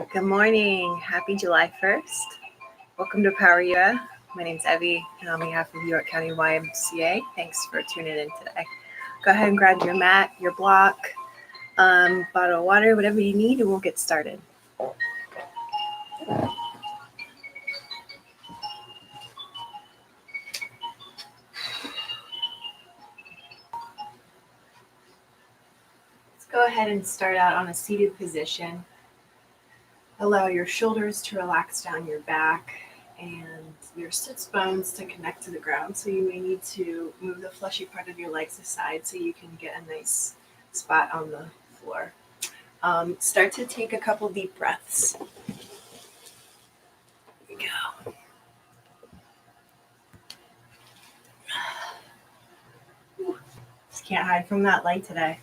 Good morning. Happy July 1st. Welcome to Power Yoga. My name's Evie, and on behalf of York County YMCA, thanks for tuning in today. Go ahead and grab your mat, your block, bottle of water, whatever you need, and we'll get started. Let's go ahead and start out on a seated position. Allow your shoulders to relax down your back and your sits bones to connect to the ground. So you may need to move the fleshy part of your legs aside so you can get a nice spot on the floor. Start to take a couple deep breaths. Here we go. Just can't hide from that light today.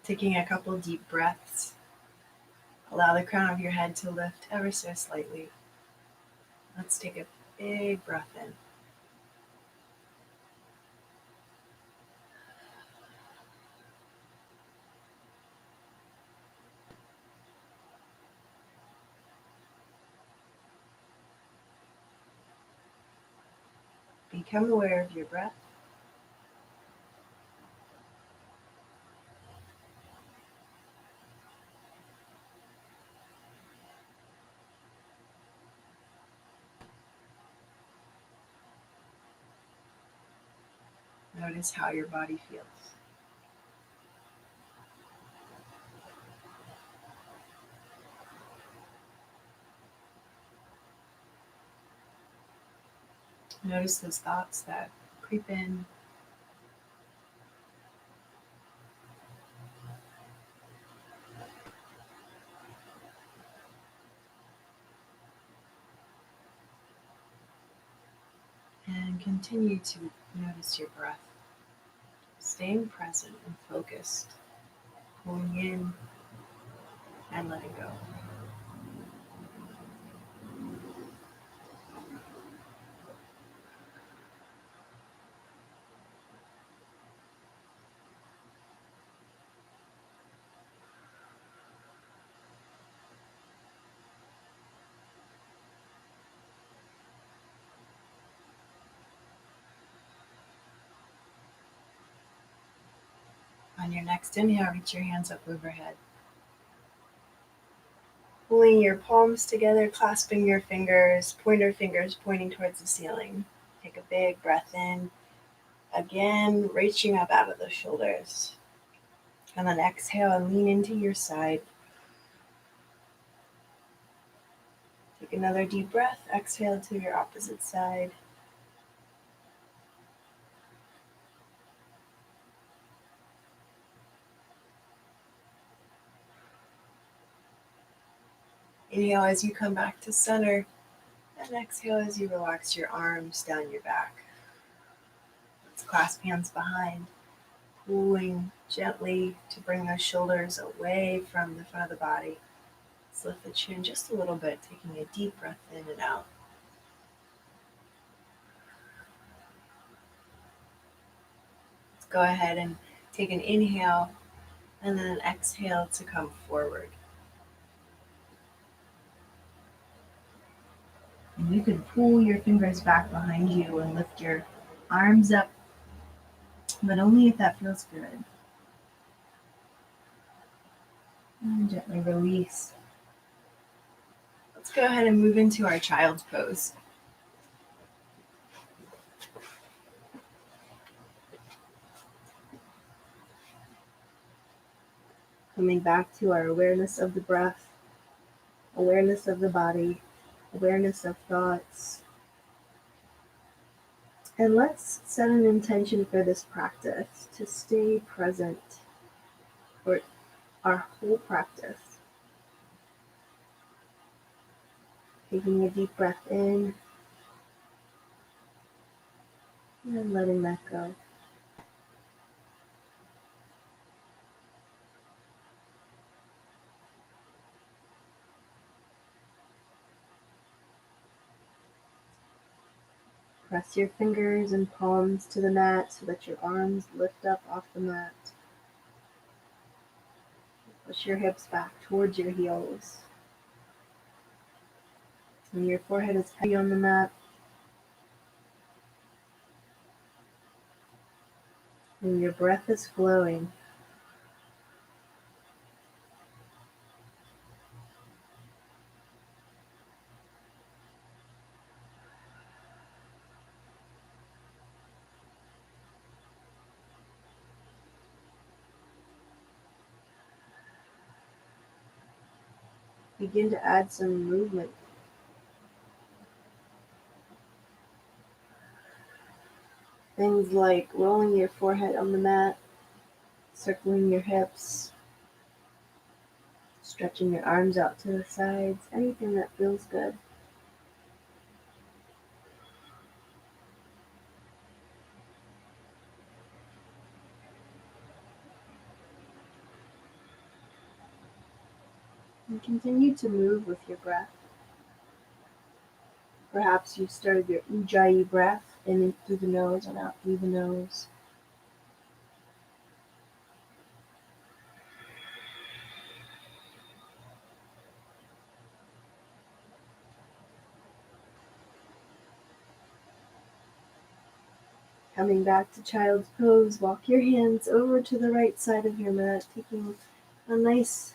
Taking a couple deep breaths. Allow the crown of your head to lift ever so slightly. Let's take a big breath in. Become aware of your breath. Notice how your body feels. Notice those thoughts that creep in. And continue to notice your breath. Staying present and focused. Pulling in and letting go. On your next inhale, reach your hands up overhead. Pulling your palms together, clasping your fingers, pointer fingers pointing towards the ceiling. Take a big breath in. Again, reaching up out of the shoulders. And then exhale and lean into your side. Take another deep breath. Exhale to your opposite side. Inhale as you come back to center. And exhale as you relax your arms down your back. Let's clasp hands behind. Pulling gently to bring those shoulders away from the front of the body. Let's lift the chin just a little bit, taking a deep breath in and out. Let's go ahead and take an inhale and then an exhale to come forward. And you can pull your fingers back behind you and lift your arms up, but only if that feels good. And gently release. Let's go ahead and move into our child's pose. Coming back to our awareness of the breath, awareness of the body, awareness of thoughts. And let's set an intention for this practice to stay present for our whole practice. Taking a deep breath in and letting that go. Press your fingers and palms to the mat so that your arms lift up off the mat. Push your hips back towards your heels. And your forehead is heavy on the mat. And your breath is flowing. Begin to add some movement. Things like rolling your forehead on the mat, circling your hips, stretching your arms out to the sides, anything that feels good. And continue to move with your breath. Perhaps you started your ujjayi breath in through the nose and out through the nose. Coming back to child's pose, walk your hands over to the right side of your mat, taking a nice,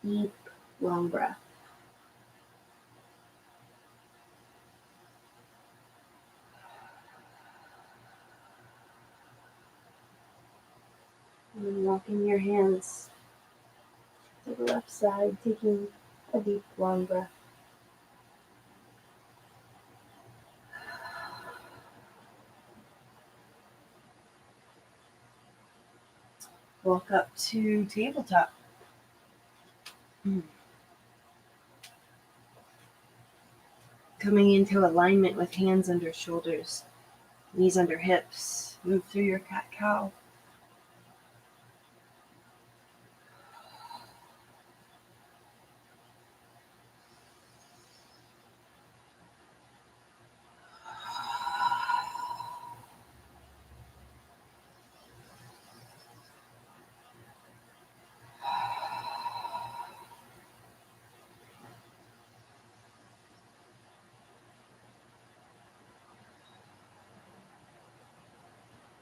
deep, long breath. And then walking your hands to the left side, taking a deep, long breath. Walk up to tabletop. Coming into alignment with hands under shoulders, knees under hips. Move through your cat-cow.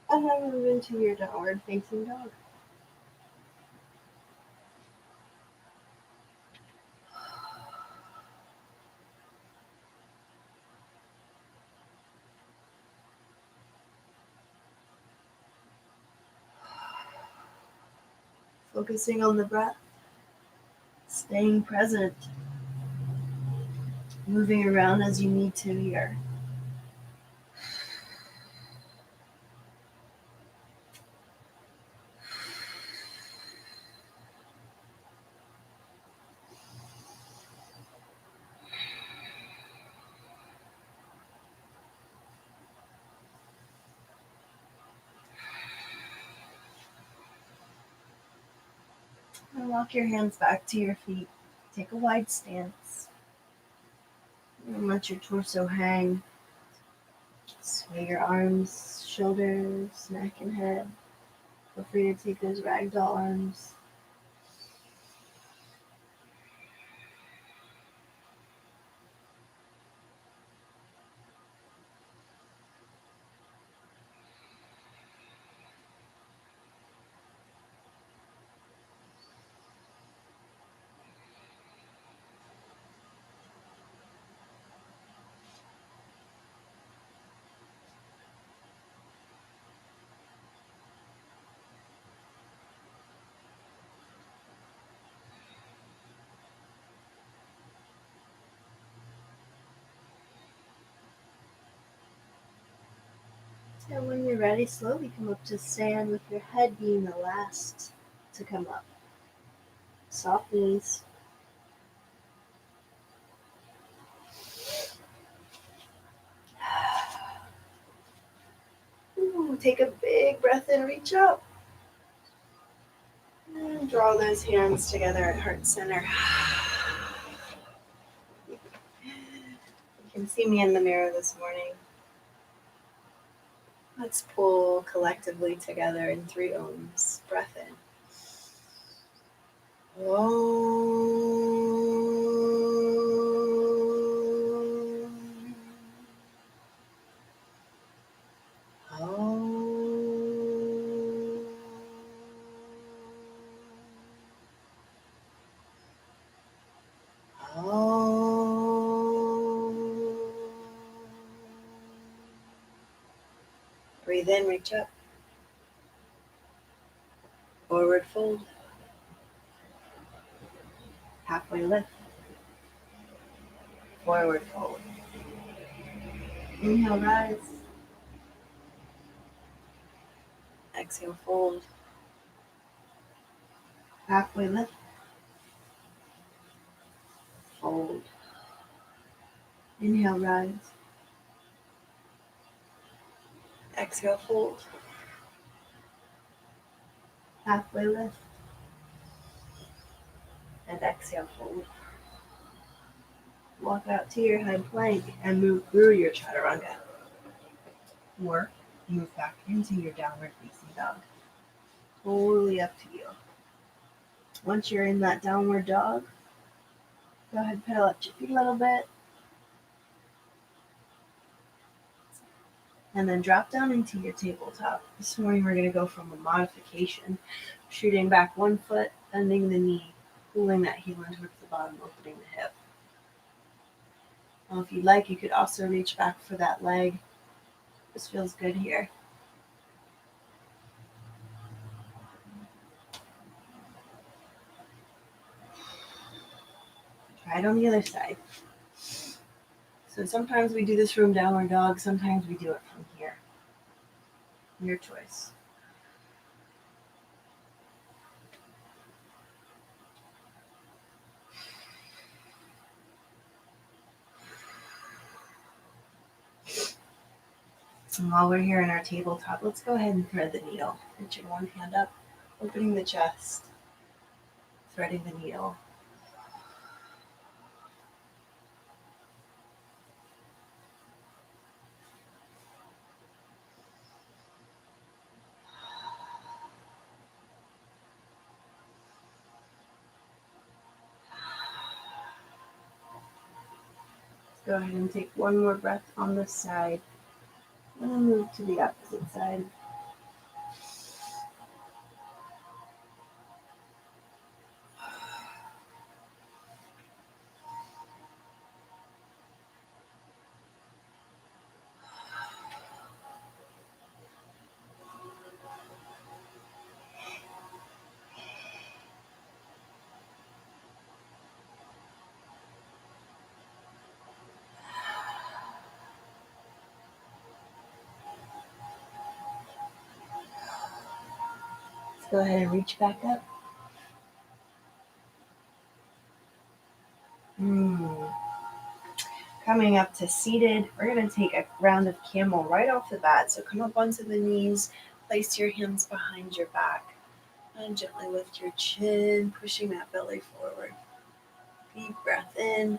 And then move into your downward facing dog. Focusing on the breath, staying present, moving around as you need to here. And walk your hands back to your feet. Take a wide stance. And let your torso hang. Sway your arms, shoulders, neck, and head. Feel free to take those ragdoll arms. And when you're ready, slowly come up to stand with your head being the last to come up. Soft knees. Ooh, take a big breath in, reach up. And draw those hands together at heart center. You can see me in the mirror this morning. Let's pull collectively together in 3 ohms. Breath in. Om. Breathe in, reach up. Forward fold. Halfway lift. Forward fold. Inhale, rise. Exhale, fold. Halfway lift. Fold. Inhale, rise. Exhale, fold. Halfway lift. And exhale, fold. Walk out to your high plank and move through your chaturanga. Or move back into your downward facing dog. Totally up to you. Once you're in that downward dog, go ahead and pedal up your feet a little bit. And then drop down into your tabletop. This morning we're going to go from a modification, shooting back one foot, bending the knee, pulling that heel in towards the bottom, opening the hip. Now if you'd like, you could also reach back for that leg. This feels good here. Try it on the other side. So sometimes we do this from downward dog, sometimes we do it from here. Your choice. And while we're here in our tabletop, let's go ahead and thread the needle. Reaching one hand up, opening the chest, threading the needle. Go ahead and take one more breath on this side, and then move to the opposite side. Let's go ahead and reach back up. Coming up to seated, we're going to take a round of camel right off the bat. So come up onto the knees, place your hands behind your back, and gently lift your chin, pushing that belly forward. Deep breath in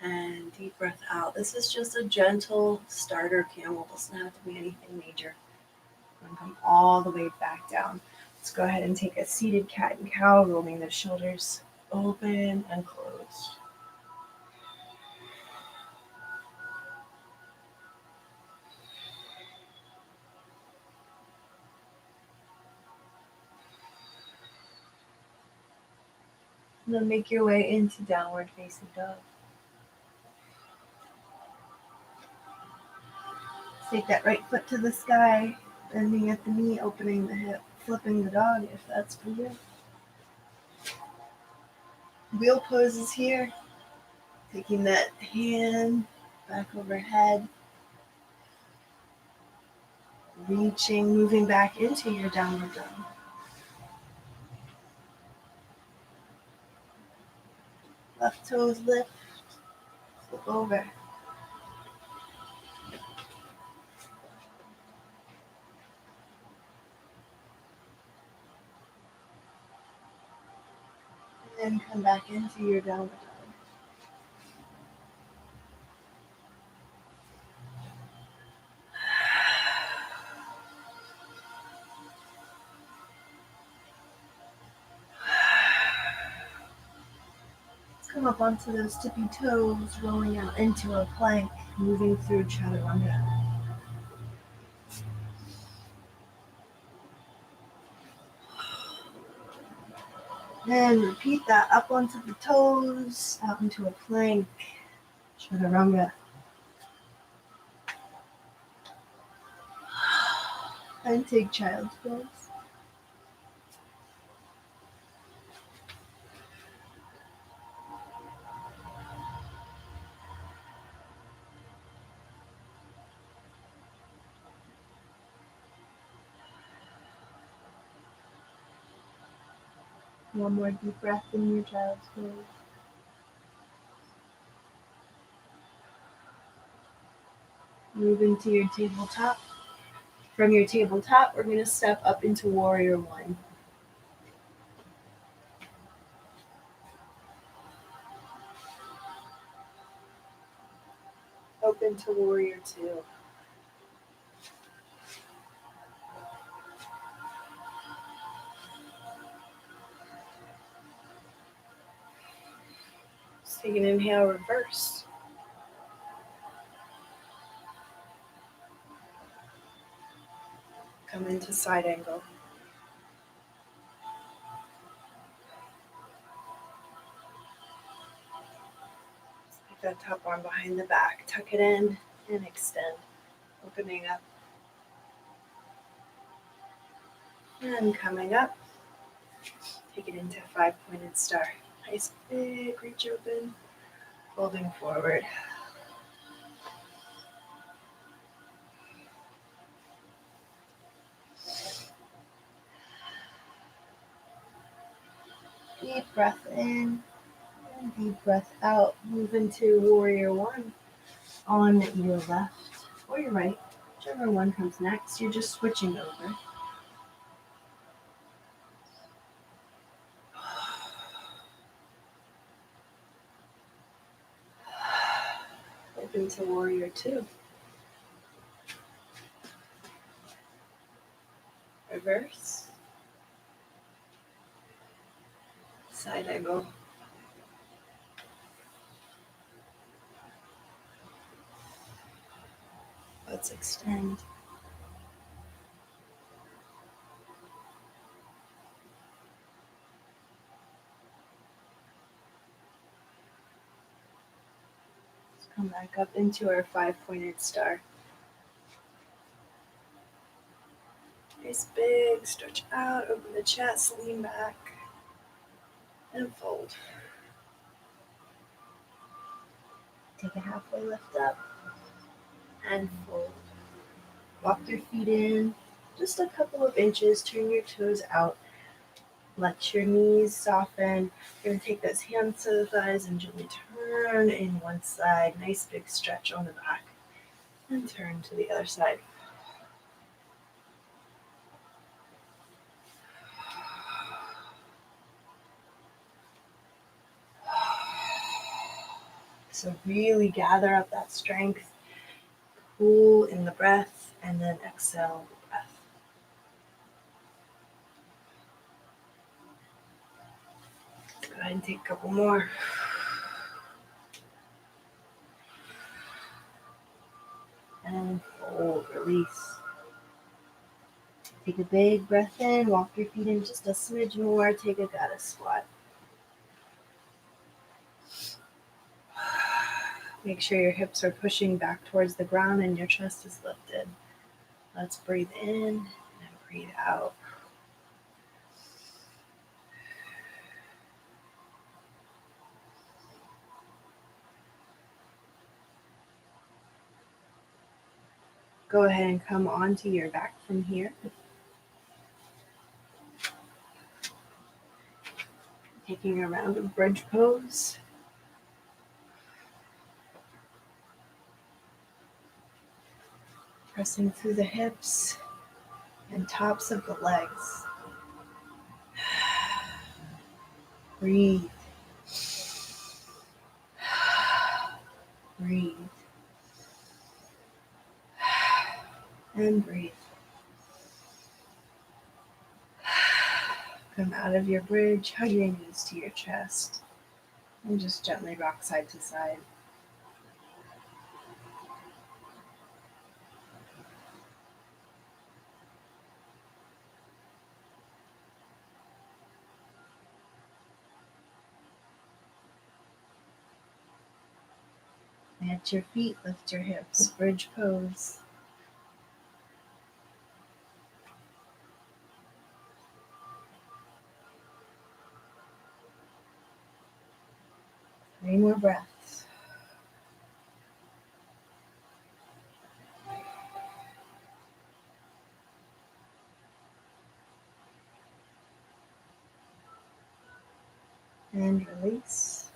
and deep breath out. This is just a gentle starter camel. It doesn't have to be anything major. We're going to come all the way back down. Let's go ahead and take a seated cat and cow, rolling the shoulders open and closed. And then make your way into downward facing dog. Take that right foot to the sky, bending at the knee, opening the hip, flipping the dog if that's for you. Wheel poses here. Taking that hand back overhead. Reaching, moving back into your downward dog. Left toes lift, flip over. And then come back into your downward dog. Come up onto those tippy toes, rolling out into a plank, moving through chaturanga. Then repeat that up onto the toes, out into a plank, chaturanga. And take child's pose. One more deep breath in your child's pose. Move into your tabletop. From your tabletop, we're going to step up into warrior one. Open to warrior two. Just take an inhale, reverse. Come into side angle. Take that top arm behind the back. Tuck it in and extend. Opening up. And coming up. Take it into 5-pointed star. Nice big reach open. Folding forward. Deep breath in and deep breath out. Move into warrior one on your left or your right. Whichever one comes next, you're just switching over. Open to warrior two. Reverse. Side angle. Let's extend. Let's come back up into our 5-pointed star. Nice big stretch out, open the chest, lean back, and fold. Take a halfway lift up and fold. Walk your feet in just a couple of inches, turn your toes out. Let your knees soften. You're going to take those hands to the thighs and gently turn in one side. Nice big stretch on the back. And turn to the other side. So really gather up that strength. Pull in the breath and then exhale the breath. Go ahead and take a couple more. And fold, release. Take a big breath in, walk your feet in just a smidge more, take a goddess squat. Make sure your hips are pushing back towards the ground and your chest is lifted. Let's breathe in and breathe out. Go ahead and come onto your back from here. Taking a round of bridge pose. Pressing through the hips and tops of the legs. Breathe. Breathe. And breathe. Come out of your bridge, hug your knees to your chest, and just gently rock side to side. Plant your feet, lift your hips, bridge pose. 3 more breaths. And release.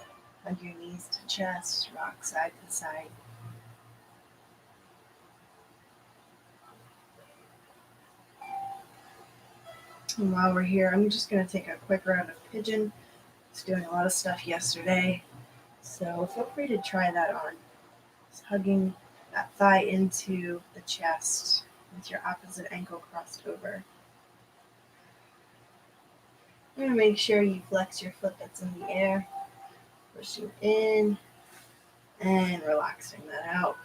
Hug your knees to chest, rock side to side. And while we're here, I'm just going to take a quick round of pigeon. I was doing a lot of stuff yesterday, so feel free to try that on. Just hugging that thigh into the chest with your opposite ankle crossed over. You're going to make sure you flex your foot that's in the air, pushing in and relaxing that out.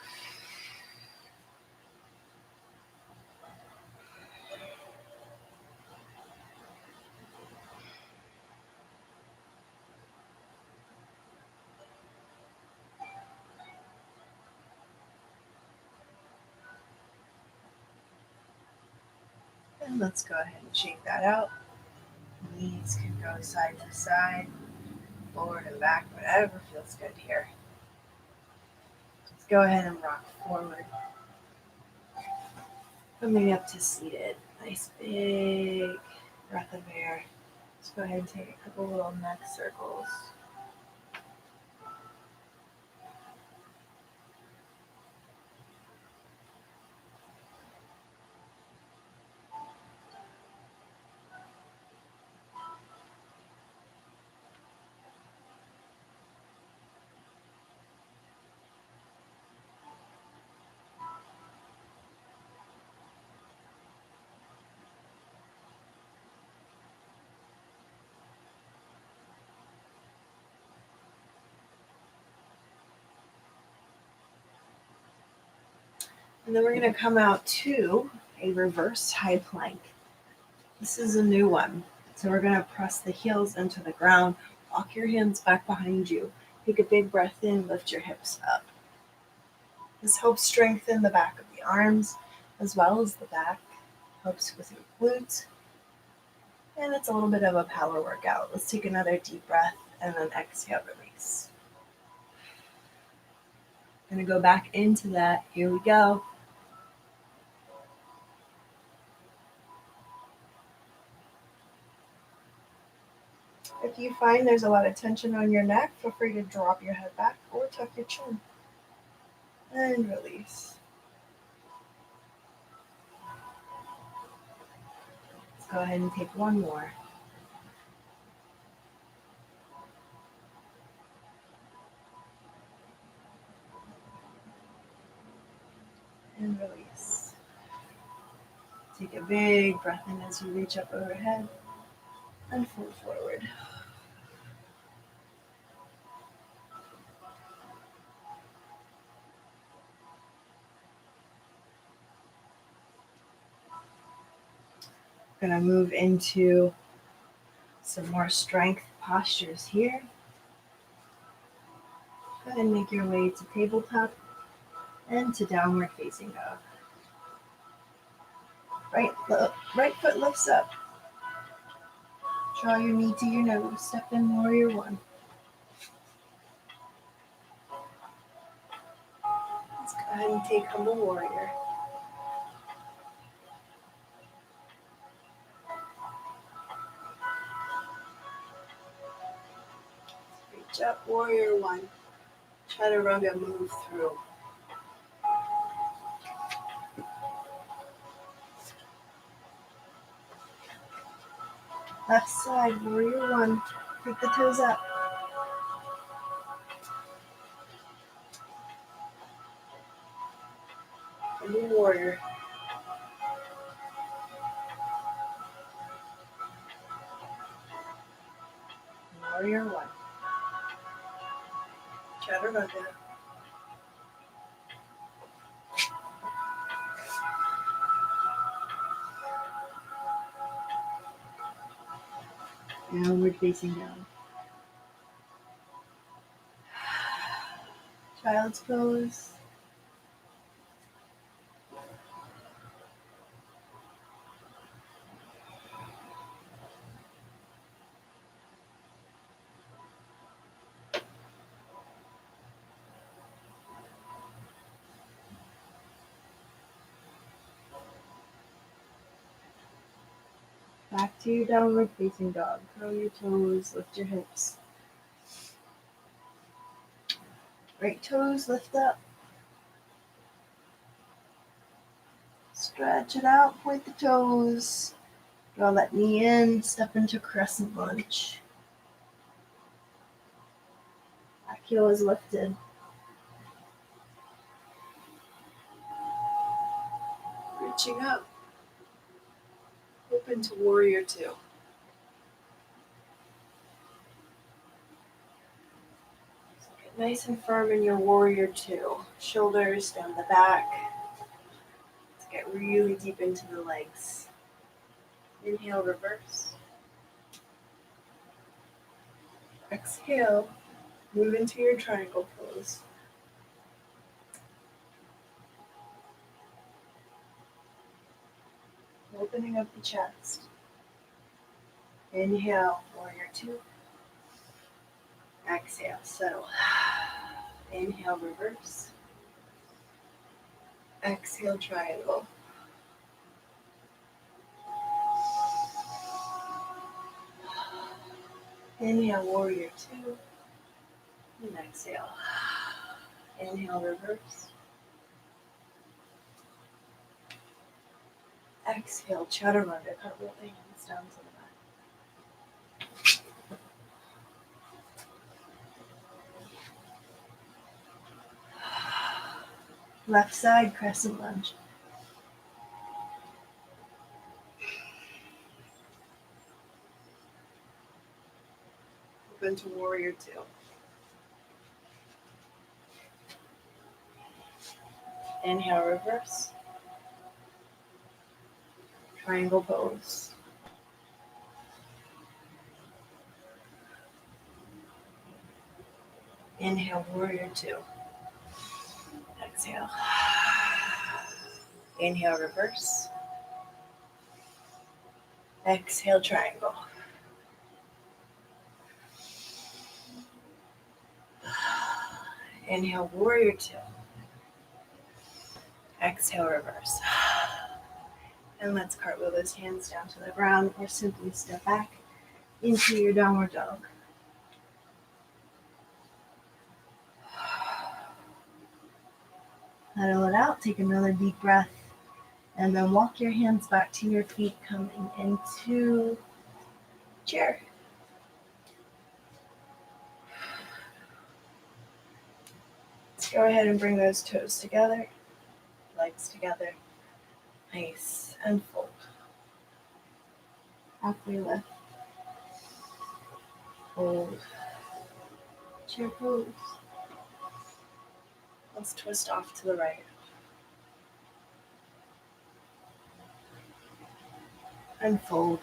And let's go ahead and shake that out. Knees can go side to side, forward and back, whatever feels good here. Let's go ahead and rock forward. Coming up to seated. Nice big breath of air. Let's go ahead and take a couple little neck circles. And then we're going to come out to a reverse high plank. This is a new one. So we're going to press the heels into the ground, walk your hands back behind you. Take a big breath in, lift your hips up. This helps strengthen the back of the arms as well as the back. Helps with your glutes. And it's a little bit of a power workout. Let's take another deep breath and then exhale, release. Gonna go back into that. Here we go. If you find there's a lot of tension on your neck, feel free to drop your head back or tuck your chin. And release. Let's go ahead and take one more. And release. Take a big breath in as you reach up overhead and fold forward. Gonna move into some more strength postures here. Go ahead and make your way to tabletop and to downward facing dog. Right foot lifts up. Draw your knee to your nose. Step in warrior one. Let's go ahead and take humble warrior. Reach up, warrior one. Chaturanga, move through. Left side, warrior one. Take the toes up. Humble warrior. Warrior one. Chaturanga. Downward facing down. Child's pose. Back to your downward facing dog. Curl your toes, lift your hips. Right toes lift up. Stretch it out, point the toes. Draw that knee in, step into crescent lunge. Back heel is lifted. Reaching up. Open to warrior two. So get nice and firm in your warrior two. Shoulders down the back. Let's get really deep into the legs. Inhale, reverse. Exhale, move into your triangle pose. Opening up the chest. Inhale, warrior two. Exhale, settle. Inhale, reverse. Exhale, triangle. Inhale, warrior two. And exhale. Inhale, reverse. Exhale, chaturanga, cartwheel the hands down to the mat. Left side, crescent lunge. Open to warrior two. Inhale, reverse. Triangle pose. Inhale, warrior two. Exhale. Inhale, reverse. Exhale, triangle. Inhale, warrior two. Exhale, reverse. And let's cartwheel those hands down to the ground or simply step back into your downward dog. Pedal it out, take another deep breath, and then walk your hands back to your feet, coming into chair. Let's go ahead and bring those toes together, legs together. Nice, and fold. Halfway lift. Fold. Chair pose. Let's twist off to the right. And fold.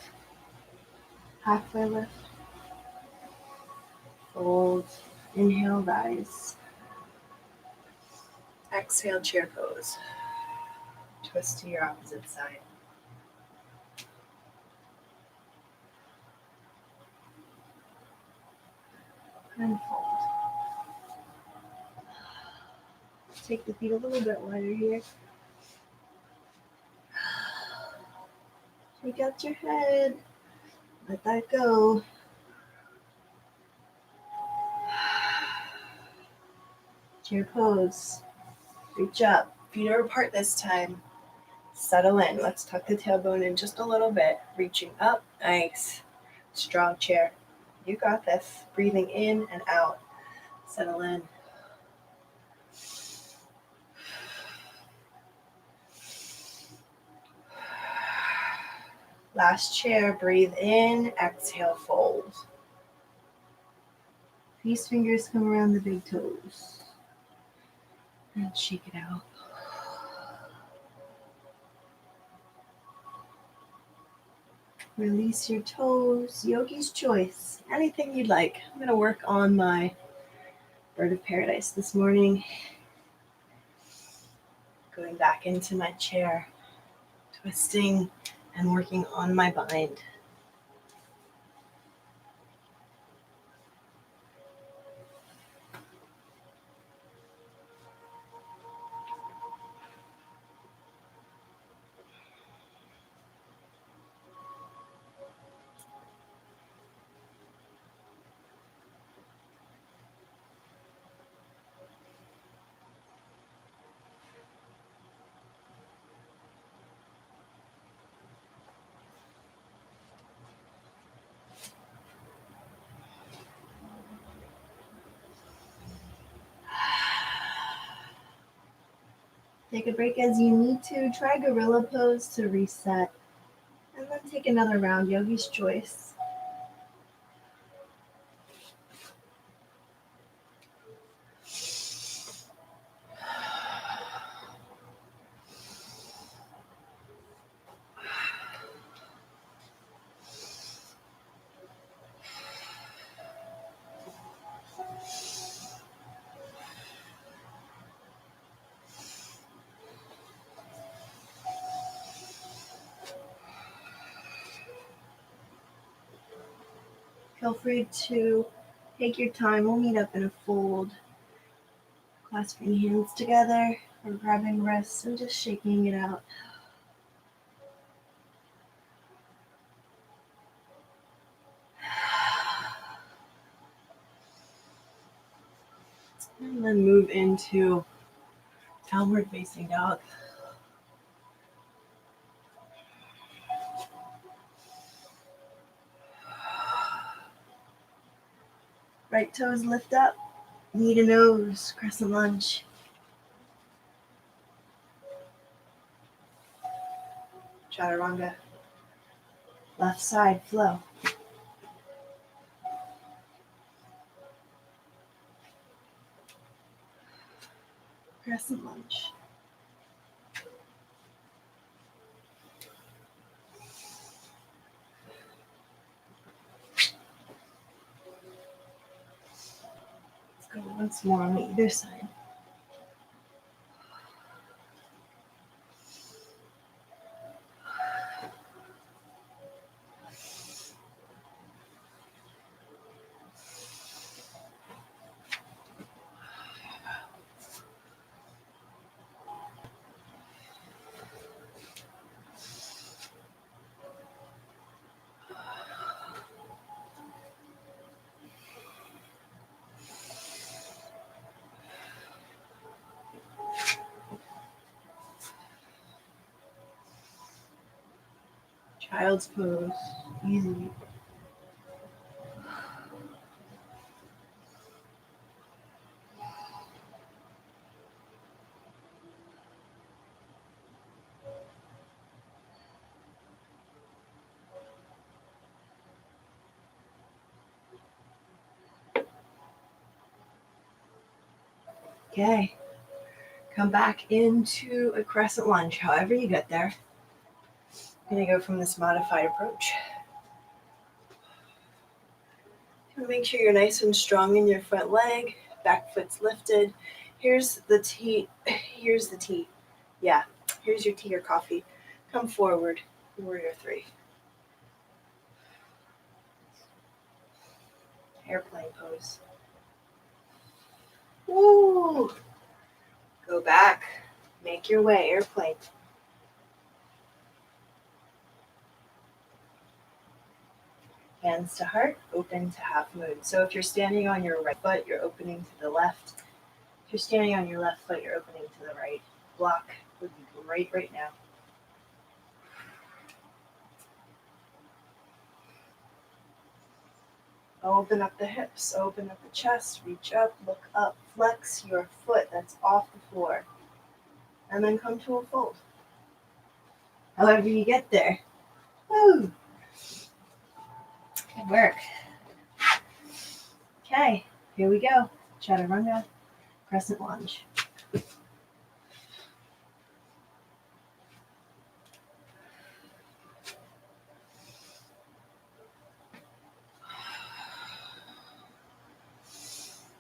Halfway lift. Fold. Inhale, rise. Exhale, chair pose. Twist to your opposite side. And fold. Take the feet a little bit wider here. Shake out your head. Let that go. Chair pose. Reach up. Feet are apart this time. Settle in. Let's tuck the tailbone in just a little bit. Reaching up. Nice. Strong chair. You got this. Breathing in and out. Settle in. Last chair. Breathe in. Exhale, fold. These fingers come around the big toes. And shake it out. Release your toes. Yogi's choice. Anything you'd like. I'm going to work on my bird of paradise this morning. Going back into my chair. Twisting and working on my bind. Take a break as you need to. Try gorilla pose to reset. And then take another round, yogi's choice. Feel free to take your time. We'll meet up in a fold, clasping hands together or grabbing wrists and just shaking it out. And then move into downward facing dog. Right toes lift up, knee to nose, crescent lunge. Chaturanga. Left side flow. Crescent lunge. Let's go once more on either side. Child's pose, easy. Okay, come back into a crescent lunge, however you get there. I'm gonna go from this modified approach. Make sure you're nice and strong in your front leg, back foot's lifted. Here's the tea. Yeah, here's your tea or coffee. Come forward, warrior three. Airplane pose. Woo! Go back, make your way, airplane. Hands to heart, open to half moon. So if you're standing on your right foot, you're opening to the left. If you're standing on your left foot, you're opening to the right. Block would be great right now. Open up the hips, open up the chest, reach up, look up, flex your foot that's off the floor. And then come to a fold. However you get there. Woo! Good work. Okay, here we go. Chaturanga, crescent lunge.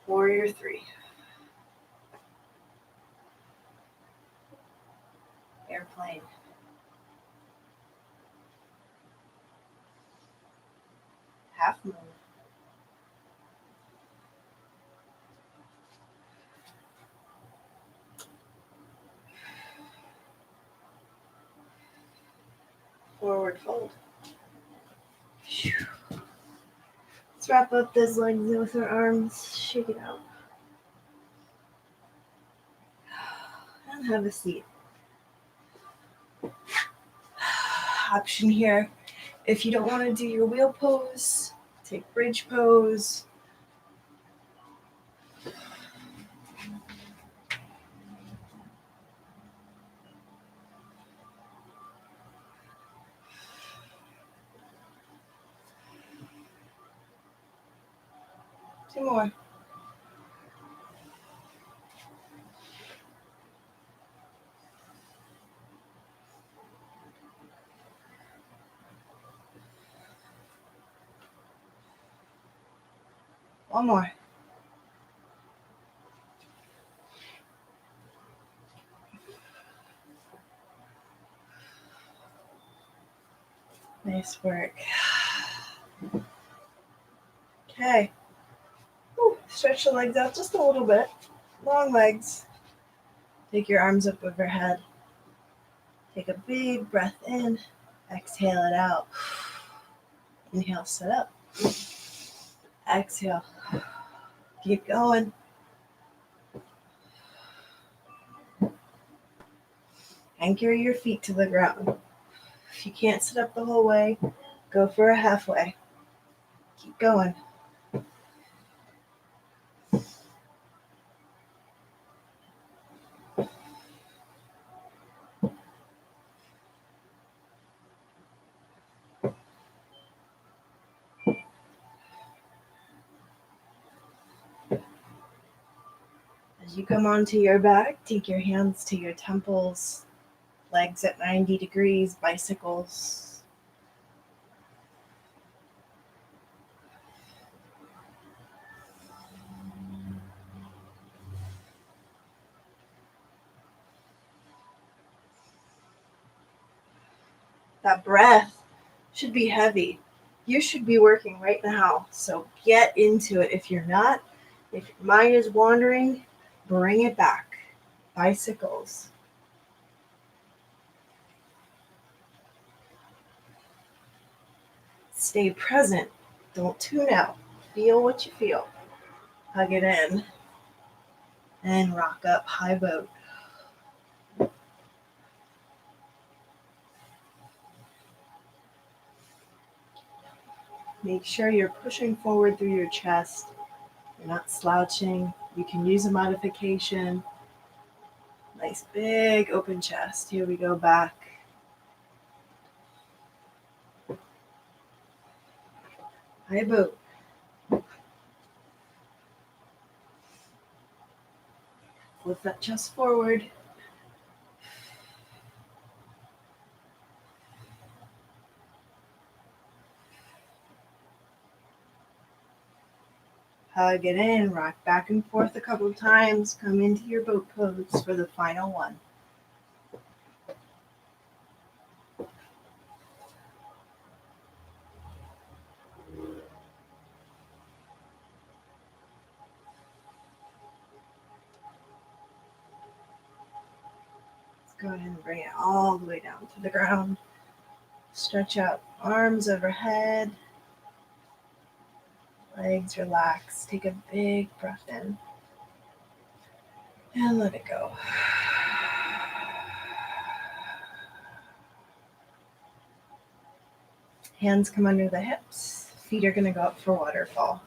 Warrior three. Airplane. Half moon. Forward fold. Let's wrap up those legs with our arms. Shake it out. And have a seat. Option here. If you don't want to do your wheel pose, take bridge pose. 2 more. One more. Nice work. Okay. Stretch the legs out just a little bit. Long legs. Take your arms up overhead. Take a big breath in. Exhale it out. Inhale, sit up. Exhale. Keep going. Anchor your feet to the ground. If you can't sit up the whole way, go for a halfway. Keep going. As you come onto your back, take your hands to your temples, legs at 90 degrees, bicycles. That breath should be heavy. You should be working right now, so get into it. If you're not, if your mind is wandering, bring it back. Bicycles. Stay present. Don't tune out. Feel what you feel. Hug it in. And rock up, high boat. Make sure you're pushing forward through your chest. You're not slouching. You can use a modification. Nice big open chest. Here we go back. High boat. Lift that chest forward. Hug it in. Rock back and forth a couple of times. Come into your boat pose for the final one. Go ahead and bring it all the way down to the ground. Stretch out arms overhead. Legs relax. Take a big breath in. And let it go. Hands come under the hips. Feet are going to go up for waterfall.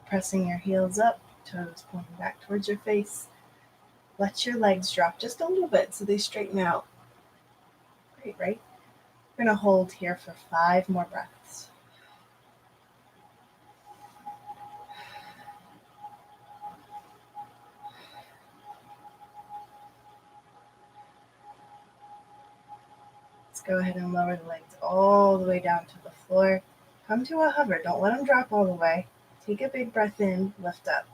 Pressing your heels up. Toes pointing back towards your face. Let your legs drop just a little bit so they straighten out. Great, right? We're going to hold here for 5 more breaths. Let's go ahead and lower the legs all the way down to the floor. Come to a hover. Don't let them drop all the way. Take a big breath in, lift up.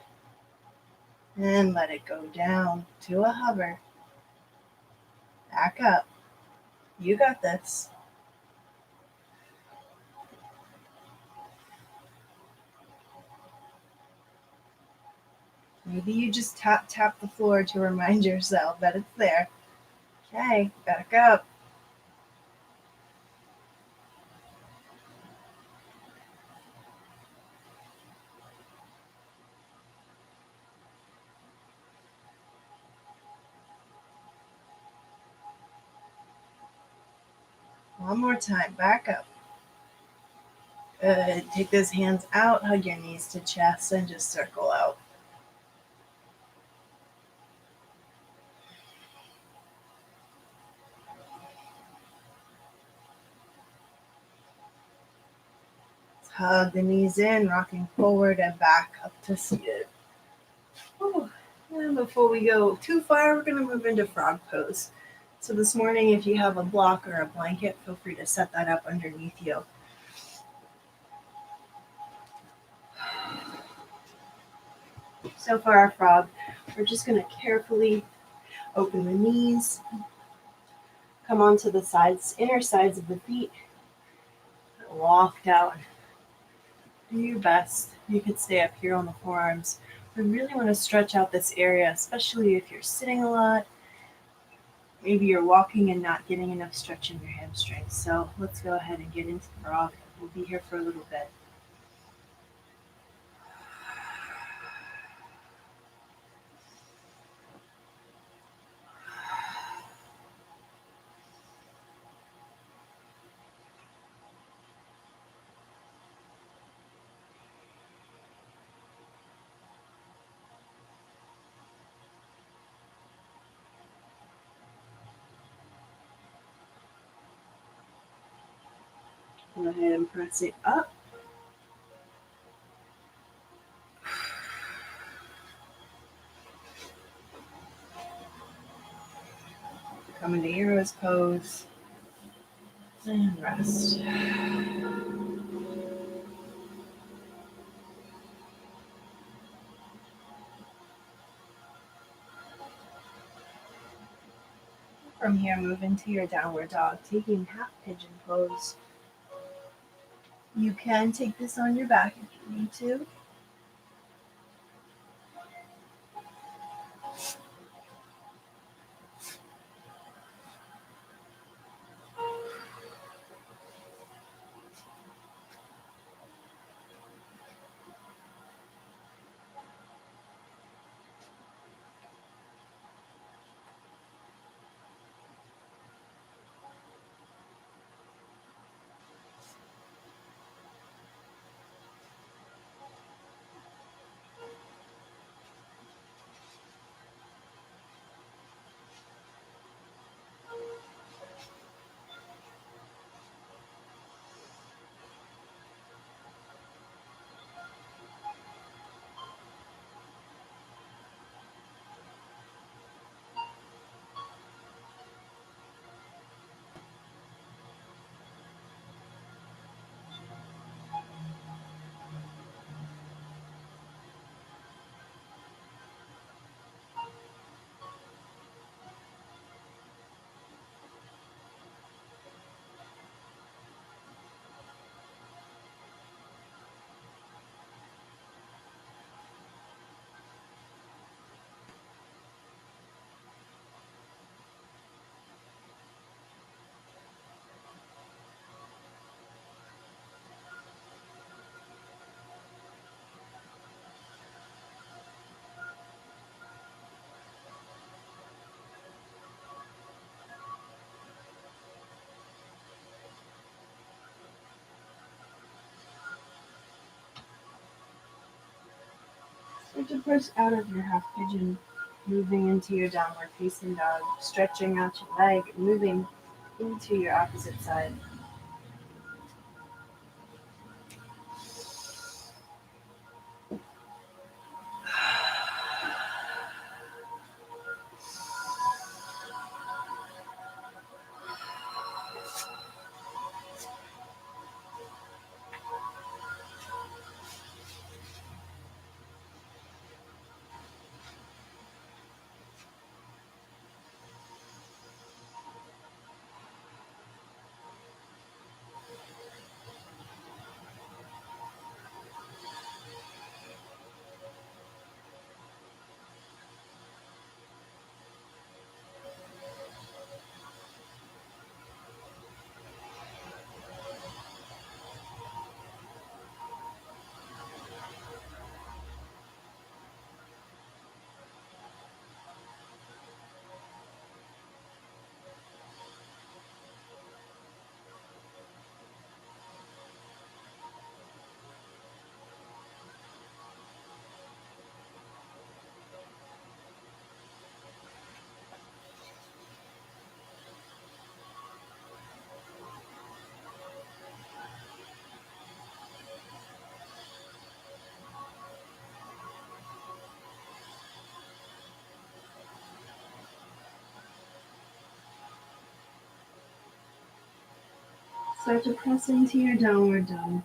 And let it go down to a hover. Back up. You got this. Maybe you just tap the floor to remind yourself that it's there. Okay, back up. One more time, back up. Good. Take those hands out, hug your knees to chest, and just circle out. Hug the knees in, rocking forward and back up to seated. Whew. And before we go too far, we're going to move into frog pose. So this morning, if you have a block or a blanket, feel free to set that up underneath you. So for our frog, we're just going to carefully open the knees, come onto the sides, inner sides of the feet, walk down. Do your best. You could stay up here on the forearms. We really want to stretch out this area, especially if you're sitting a lot. Maybe you're walking and not getting enough stretch in your hamstrings. So let's go ahead and get into frog. We'll be here for a little bit. Go ahead and press it up. Come into Hero's pose and rest. From here, move into your downward dog, taking half pigeon pose. You can take this on your back if you need to. Start to push out of your half pigeon, moving into your downward facing dog, stretching out your leg, moving into your opposite side. Start to press into your downward dog.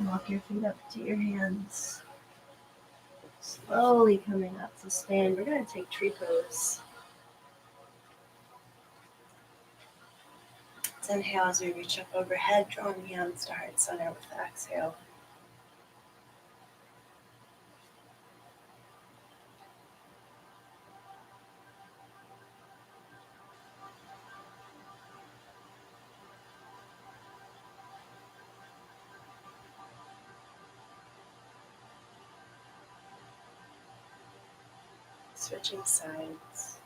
Walk your feet up to your hands. Slowly coming up to stand. We're going to take tree pose. Let's inhale as we reach up overhead, drawing hands to heart center with the exhale. Switching sides.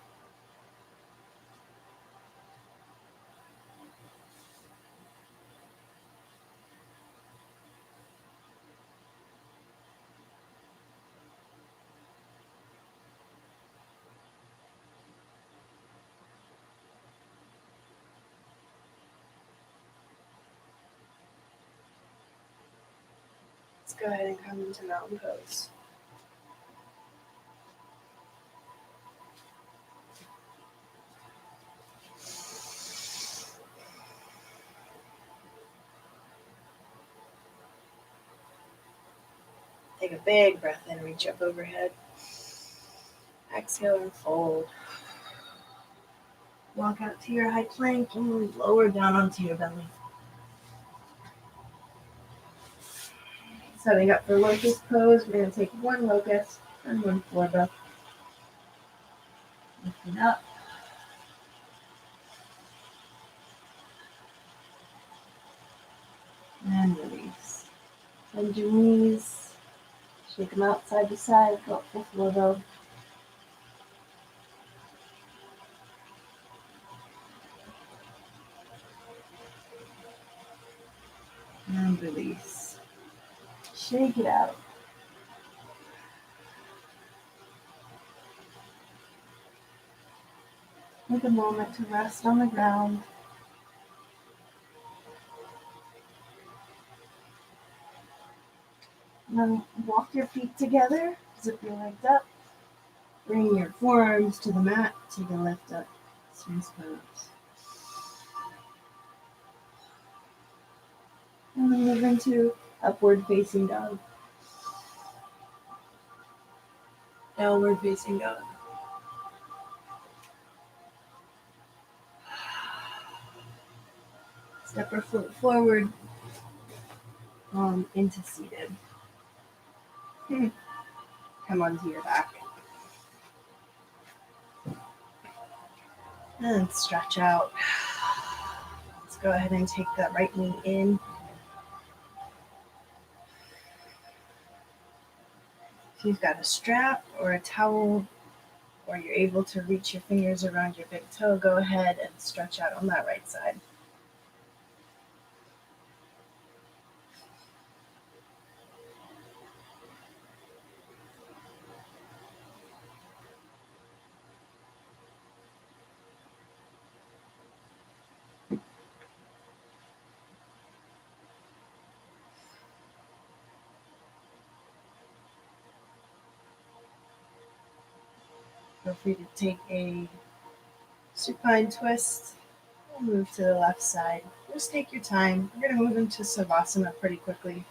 Let's go ahead and come into mountain pose. Take a big breath in, reach up overhead. Exhale and fold. Walk out to your high plank and lower down onto your belly. Setting up for locust pose, we're going to take one locust and one floor breath. Lift it up. And release. Bend your knees. Shake them out side to side. Go up for floor though. And release. Shake it out. Take a moment to rest on the ground. And then walk your feet together. Zip your legs up. Bring your forearms to the mat. Take a lift up. Sphinx pose. And then move into upward facing dog. Downward facing dog. Step or float forward into seated. Come onto your back. And stretch out. Let's go ahead and take that right knee in. If you've got a strap or a towel, or you're able to reach your fingers around your big toe, go ahead and stretch out on that right side. Feel free to take a supine twist and move to the left side. Just take your time. We're going to move into Savasana pretty quickly.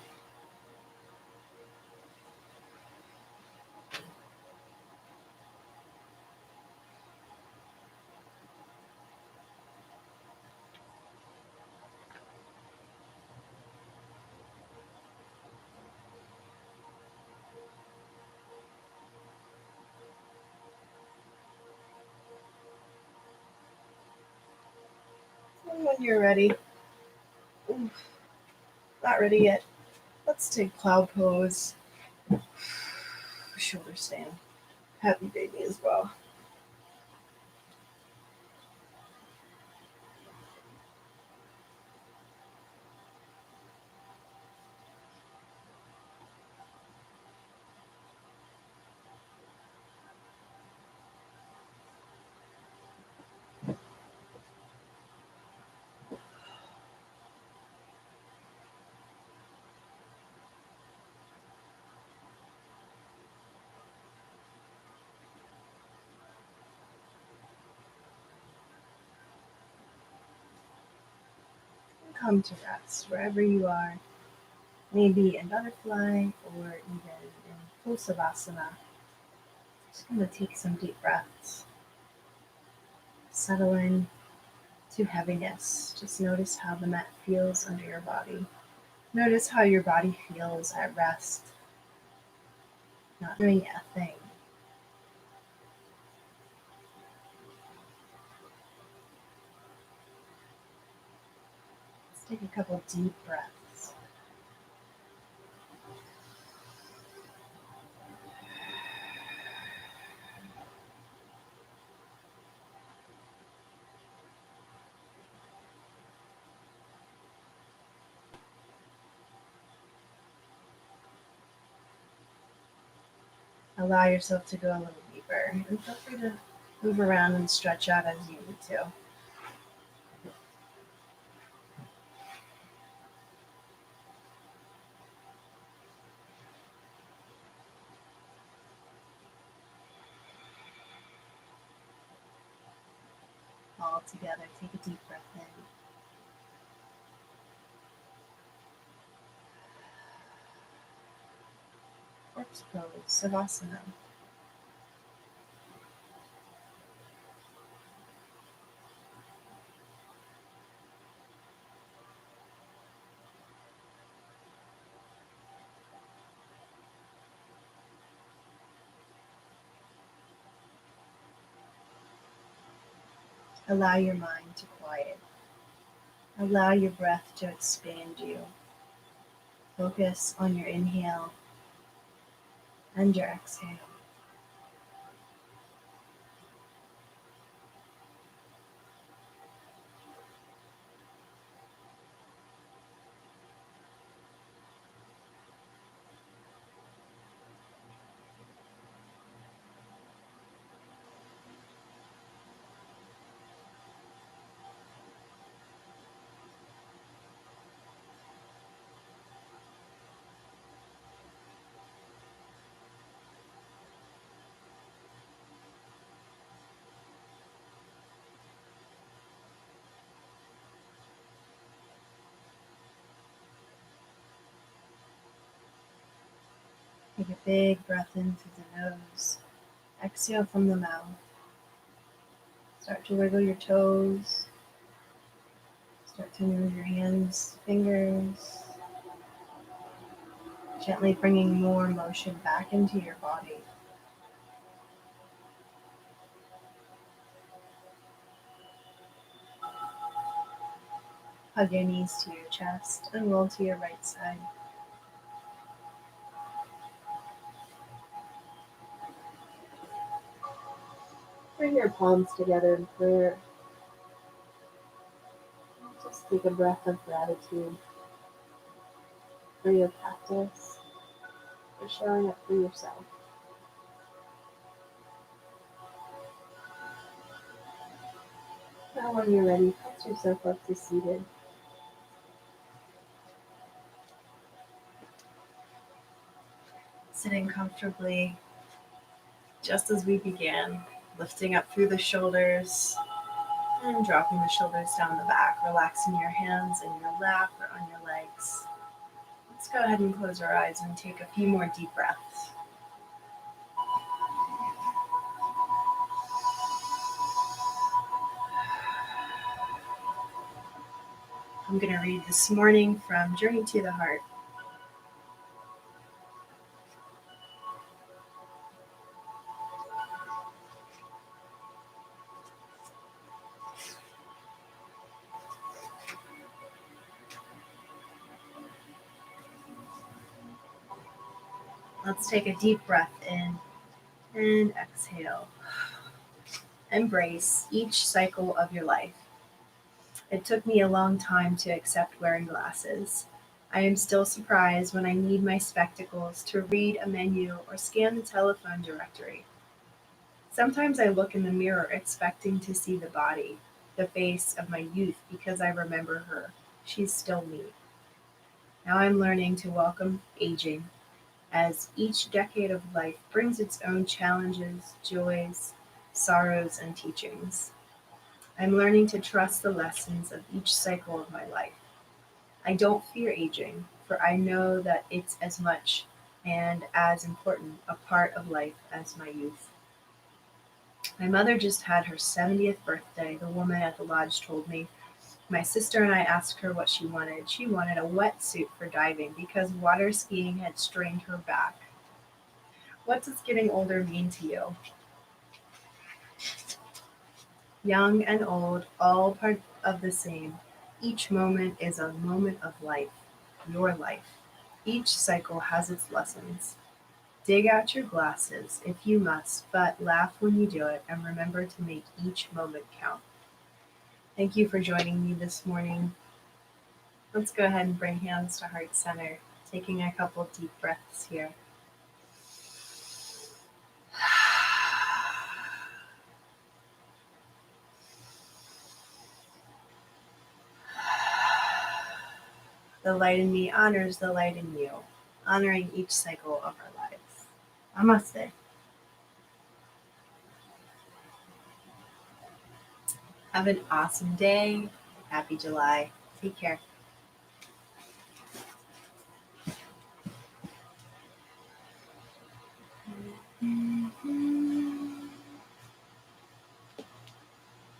And when you're ready, not ready yet, let's take cloud pose. Shoulder stand. Happy baby as well. come to rest wherever you are, maybe in butterfly or even in full savasana. Just going to take some deep breaths. Settle in to heaviness. Just notice how the mat feels under your body. Notice how your body feels at rest, not doing a thing. Let's take a couple deep breaths. Allow yourself to go a little deeper and feel free to move around and stretch out as you need to. All together, take a deep breath in. Corpse pose, savasana. Allow your mind to quiet. Allow your breath to expand you. Focus on your inhale and your exhale. Take a big breath in through the nose. Exhale from the mouth. Start to wiggle your toes. Start to move your hands, fingers. Gently bringing more motion back into your body. Hug your knees to your chest and roll to your right side. Bring your palms together in prayer. Just take a breath of gratitude for your practice, for showing up for yourself. Now when you're ready, press yourself up to seated. Sitting comfortably, just as we began, lifting up through the shoulders and dropping the shoulders down the back, relaxing your hands in your lap or on your legs. Let's go ahead and close our eyes and take a few more deep breaths. I'm going to read this morning from Journey to the Heart. Let's take a deep breath in and exhale. Embrace each cycle of your life. It took me a long time to accept wearing glasses. I am still surprised when I need my spectacles to read a menu or scan the telephone directory. Sometimes I look in the mirror expecting to see the body, the face of my youth because I remember her. She's still me. Now I'm learning to welcome aging, as each decade of life brings its own challenges, joys, sorrows, and teachings. I'm learning to trust the lessons of each cycle of my life. I don't fear aging, for I know that it's as much and as important a part of life as my youth. My mother just had her 70th birthday, the woman at the lodge told me. My sister and I asked her what she wanted. She wanted a wetsuit for diving because water skiing had strained her back. What does getting older mean to you? Young and old, all part of the same. Each moment is a moment of life, your life. Each cycle has its lessons. Dig out your glasses if you must, but laugh when you do it and remember to make each moment count. Thank you for joining me this morning. Let's go ahead and bring hands to heart center, taking a couple deep breaths here. The light in me honors the light in you, honoring each cycle of our lives. Namaste. Have an awesome day. Happy July. Take care.